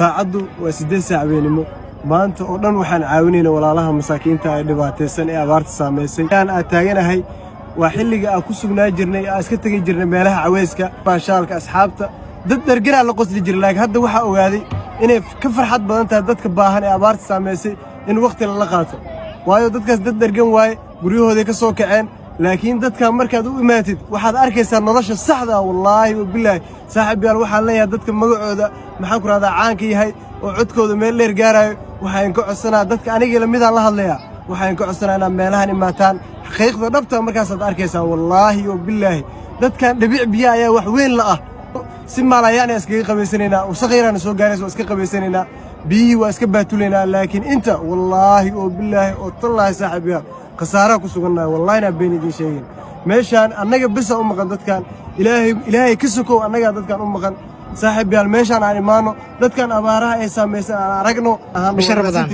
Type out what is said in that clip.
saacadu waa 8 saac weynimo maanta oo dhan waxaan caawinayna walaalaha masaakiinta ay dhibaataysan ee abaarta saameysay aan taaganahay waa xilliga aan ku sugnaa jirnay aan iska tagi jirnay meelaha caweyska baashaalka asxaabta dad dhargana la qosli jiray laakiin hadda waxa ogaaday inay ka farxad badan tahay dadka baahan ee abaarta saameysay in waqti la qaato waayo dadkaas dad dhargan waay guryahooda ka soo kaceen laakiin dadka markaad u imaatid waxaad arkaysaa nolosha saxda ah wallaahi wa billaahi saaxiib yaal waxaan leeyahay dadka magacooda maxaan ku raadaa caanka yahay oo codkooda meel dheer gaarayo waxaan ka codsanaa dadka aniga la midaan la hadlayaa waxaan ka codsanaa inaad meelahan imaataan xaqiiqda dhabta markaasaad arkaysaa wallaahi wa billaahi dadkan dhibic biyo ayaa wax weyn la ah si maalayaan iskaga qabaysanaynaa wasaqeyrana soo gaaraysa iska qabaysanaynaa biyihii waa iska baatulaynaa laakiin inta wallaahi wa billaahi oo tallaahi saaxiib yaal خسارة كسرنا والله أنا بيني دي شيء ماشان أنا بس أم قن دتكان إلهي كسكو أنا قاعد دتكان أم قن صاحب يال ماشان على مانو دتكان أبارة إسام مثلا رجنو بشر رمضان